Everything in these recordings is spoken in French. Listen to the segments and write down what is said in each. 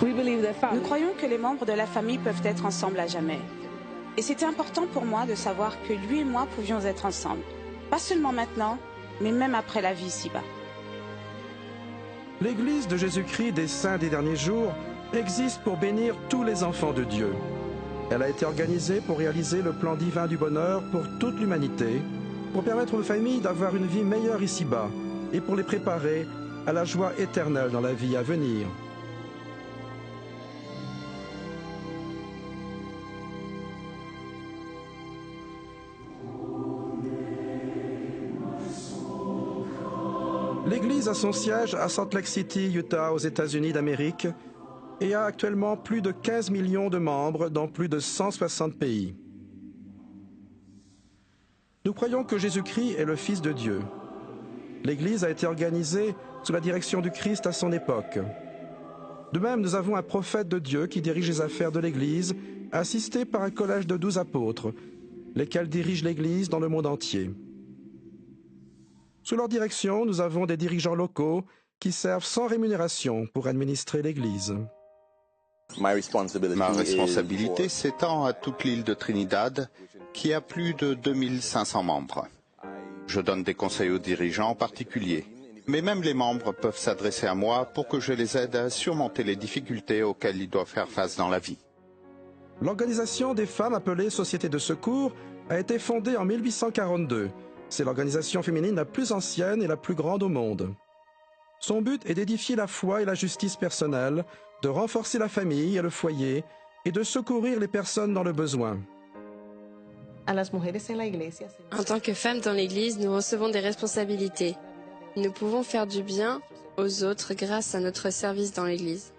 Nous croyons que les membres de la famille peuvent être ensemble à jamais. Et c'était important pour moi de savoir que lui et moi pouvions être ensemble. Pas seulement maintenant, mais même après la vie ici-bas. L'Église de Jésus-Christ des Saints des Derniers Jours existe pour bénir tous les enfants de Dieu. Elle a été organisée pour réaliser le plan divin du bonheur pour toute l'humanité, pour permettre aux familles d'avoir une vie meilleure ici-bas et pour les préparer à la joie éternelle dans la vie à venir. L'Église a son siège à Salt Lake City, Utah, aux États-Unis d'Amérique, et a actuellement plus de 15 millions de membres dans plus de 160 pays. Nous croyons que Jésus-Christ est le Fils de Dieu. L'Église a été organisée sous la direction du Christ à son époque. De même, nous avons un prophète de Dieu qui dirige les affaires de l'Église, assisté par un collège de 12 apôtres, lesquels dirigent l'Église dans le monde entier. Sous leur direction, nous avons des dirigeants locaux qui servent sans rémunération pour administrer l'Église. Ma responsabilité s'étend à toute l'île de Trinidad, qui a plus de 2500 membres. Je donne des conseils aux dirigeants en particulier, mais même les membres peuvent s'adresser à moi pour que je les aide à surmonter les difficultés auxquelles ils doivent faire face dans la vie. L'organisation des femmes appelée Société de secours a été fondée en 1842. C'est l'organisation féminine la plus ancienne et la plus grande au monde. Son but est d'édifier la foi et la justice personnelle, de renforcer la famille et le foyer et de secourir les personnes dans le besoin. En tant que femmes dans l'Église, nous recevons des responsabilités. Nous pouvons faire du bien aux autres grâce à notre service dans l'Église.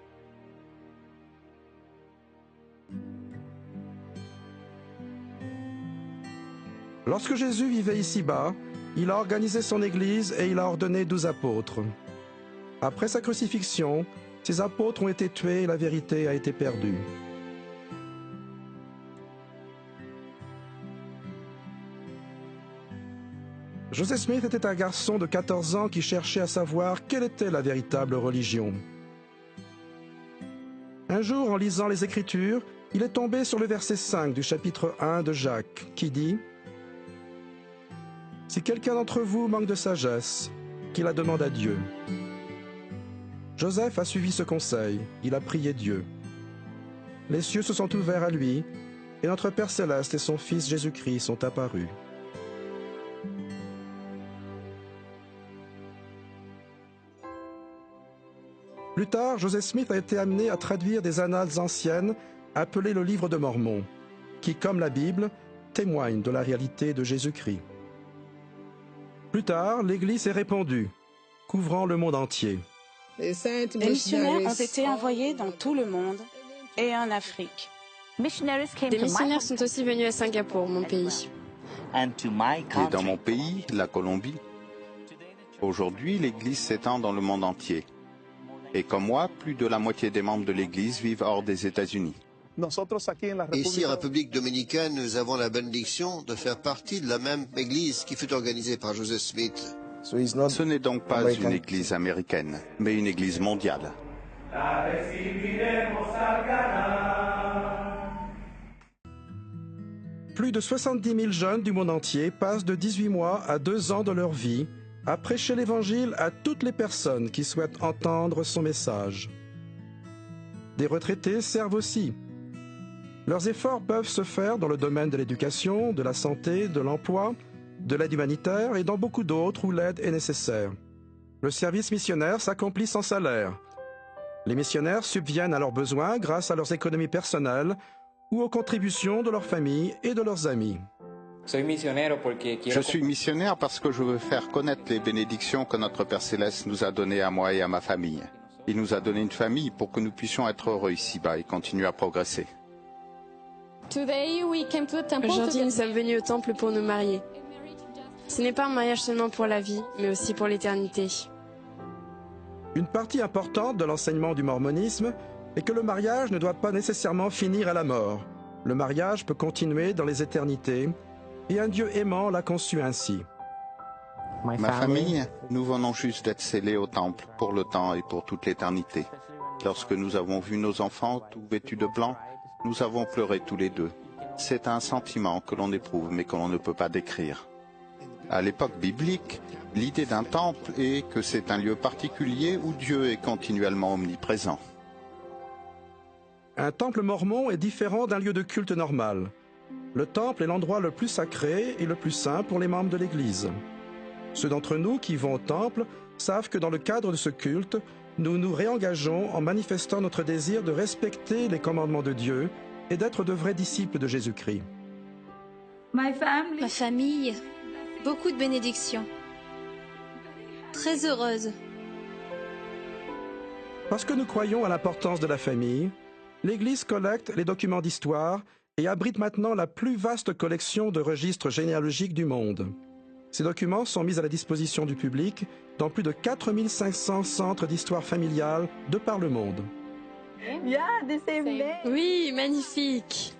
Lorsque Jésus vivait ici-bas, il a organisé son Église et il a ordonné 12 apôtres. Après sa crucifixion, ces apôtres ont été tués et la vérité a été perdue. Joseph Smith était un garçon de 14 ans qui cherchait à savoir quelle était la véritable religion. Un jour, en lisant les Écritures, il est tombé sur le verset 5 du chapitre 1 de Jacques, qui dit « Si quelqu'un d'entre vous manque de sagesse, qu'il la demande à Dieu. » Joseph a suivi ce conseil, il a prié Dieu. Les cieux se sont ouverts à lui, et notre Père Céleste et son Fils Jésus-Christ sont apparus. Plus tard, Joseph Smith a été amené à traduire des annales anciennes appelées le Livre de Mormon, qui, comme la Bible, témoignent de la réalité de Jésus-Christ. Plus tard, l'Église s'est répandue, couvrant le monde entier. Les missionnaires ont été envoyés dans tout le monde et en Afrique. Des missionnaires sont aussi venus à Singapour, mon pays. Et dans mon pays, la Colombie. Aujourd'hui, l'Église s'étend dans le monde entier. Et comme moi, plus de la moitié des membres de l'Église vivent hors des États-Unis. Ici, en République dominicaine, nous avons la bénédiction de faire partie de la même Église qui fut organisée par Joseph Smith. Ce n'est donc pas une Église américaine, mais une Église mondiale. Plus de 70 000 jeunes du monde entier passent de 18 mois à 2 ans de leur vie à prêcher l'Évangile à toutes les personnes qui souhaitent entendre son message. Des retraités servent aussi. Leurs efforts peuvent se faire dans le domaine de l'éducation, de la santé, de l'emploi, de l'aide humanitaire et dans beaucoup d'autres où l'aide est nécessaire. Le service missionnaire s'accomplit sans salaire. Les missionnaires subviennent à leurs besoins grâce à leurs économies personnelles ou aux contributions de leurs familles et de leurs amis. Je suis missionnaire parce que je veux faire connaître les bénédictions que notre Père Céleste nous a données à moi et à ma famille. Il nous a donné une famille pour que nous puissions être heureux ici-bas et continuer à progresser. Aujourd'hui, nous sommes venus au temple pour nous marier. Ce n'est pas un mariage seulement pour la vie, mais aussi pour l'éternité. Une partie importante de l'enseignement du mormonisme est que le mariage ne doit pas nécessairement finir à la mort. Le mariage peut continuer dans les éternités, et un Dieu aimant l'a conçu ainsi. Ma famille, nous venons juste d'être scellés au temple pour le temps et pour toute l'éternité. Lorsque nous avons vu nos enfants tout vêtus de blanc, nous avons pleuré tous les deux. C'est un sentiment que l'on éprouve mais que l'on ne peut pas décrire. À l'époque biblique, l'idée d'un temple est que c'est un lieu particulier où Dieu est continuellement omniprésent. Un temple mormon est différent d'un lieu de culte normal. Le temple est l'endroit le plus sacré et le plus saint pour les membres de l'Église. Ceux d'entre nous qui vont au temple savent que dans le cadre de ce culte, nous nous réengageons en manifestant notre désir de respecter les commandements de Dieu et d'être de vrais disciples de Jésus-Christ. Ma famille, beaucoup de bénédictions. Très heureuse. Parce que nous croyons à l'importance de la famille, l'Église collecte les documents d'histoire et abrite maintenant la plus vaste collection de registres généalogiques du monde. Ces documents sont mis à la disposition du public dans plus de 4500 centres d'histoire familiale de par le monde. Oui, magnifique.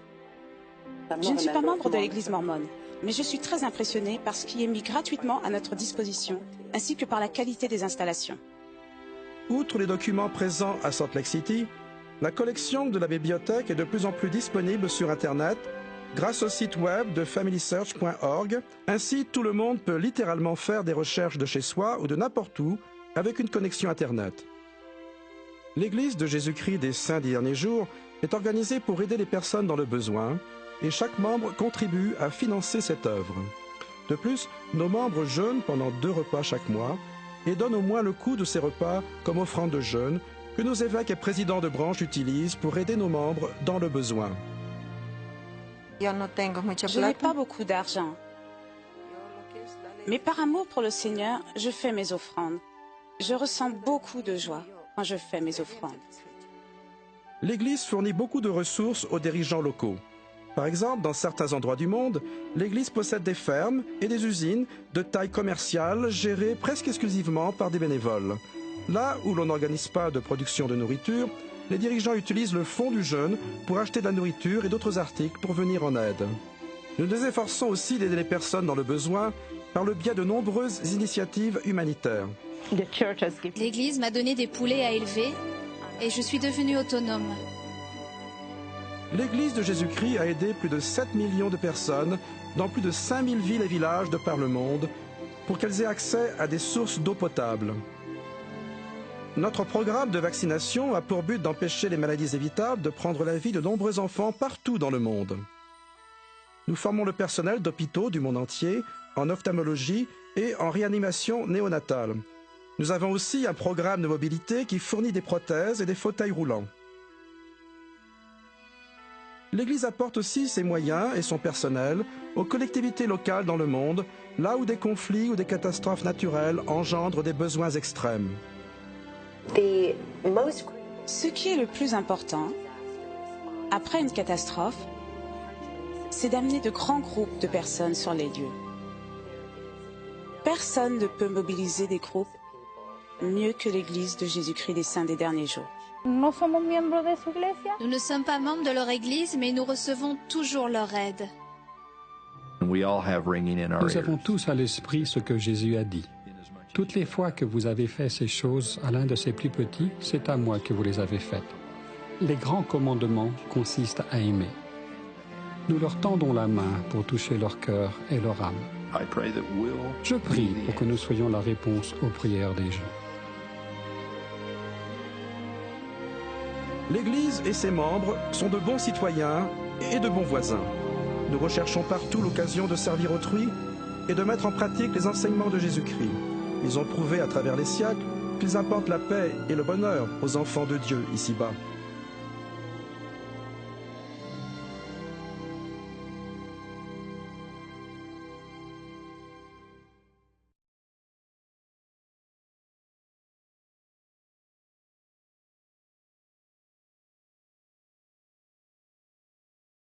Je ne suis pas membre de l'Église mormone, mais je suis très impressionnée par ce qui est mis gratuitement à notre disposition, ainsi que par la qualité des installations. Outre les documents présents à Salt Lake City, la collection de la bibliothèque est de plus en plus disponible sur Internet grâce au site web de familysearch.org. Ainsi, tout le monde peut littéralement faire des recherches de chez soi ou de n'importe où avec une connexion Internet. L'Église de Jésus-Christ des Saints des Derniers Jours est organisée pour aider les personnes dans le besoin et chaque membre contribue à financer cette œuvre. De plus, nos membres jeûnent pendant 2 repas chaque mois et donnent au moins le coût de ces repas comme offrande de jeûne que nos évêques et présidents de branche utilisent pour aider nos membres dans le besoin. Je n'ai pas beaucoup d'argent, mais par amour pour le Seigneur, je fais mes offrandes. Je ressens beaucoup de joie quand je fais mes offrandes. L'Église fournit beaucoup de ressources aux dirigeants locaux. Par exemple, dans certains endroits du monde, l'Église possède des fermes et des usines de taille commerciale gérées presque exclusivement par des bénévoles. Là où l'on n'organise pas de production de nourriture, les dirigeants utilisent le fonds du jeûne pour acheter de la nourriture et d'autres articles pour venir en aide. Nous nous efforçons aussi d'aider les personnes dans le besoin par le biais de nombreuses initiatives humanitaires. L'Église m'a donné des poulets à élever et je suis devenue autonome. L'Église de Jésus-Christ a aidé plus de 7 millions de personnes dans plus de 5000 villes et villages de par le monde pour qu'elles aient accès à des sources d'eau potable. Notre programme de vaccination a pour but d'empêcher les maladies évitables de prendre la vie de nombreux enfants partout dans le monde. Nous formons le personnel d'hôpitaux du monde entier en ophtalmologie et en réanimation néonatale. Nous avons aussi un programme de mobilité qui fournit des prothèses et des fauteuils roulants. L'Église apporte aussi ses moyens et son personnel aux collectivités locales dans le monde, là où des conflits ou des catastrophes naturelles engendrent des besoins extrêmes. Ce qui est le plus important, après une catastrophe, c'est d'amener de grands groupes de personnes sur les lieux. Personne ne peut mobiliser des groupes mieux que l'Église de Jésus-Christ des Saints des Derniers Jours. Nous ne sommes pas membres de leur Église, mais nous recevons toujours leur aide. Nous avons tous à l'esprit ce que Jésus a dit. Toutes les fois que vous avez fait ces choses à l'un de ces plus petits, c'est à moi que vous les avez faites. Les grands commandements consistent à aimer. Nous leur tendons la main pour toucher leur cœur et leur âme. Je prie pour que nous soyons la réponse aux prières des gens. L'Église et ses membres sont de bons citoyens et de bons voisins. Nous recherchons partout l'occasion de servir autrui et de mettre en pratique les enseignements de Jésus-Christ. Ils ont prouvé à travers les siècles qu'ils apportent la paix et le bonheur aux enfants de Dieu ici-bas.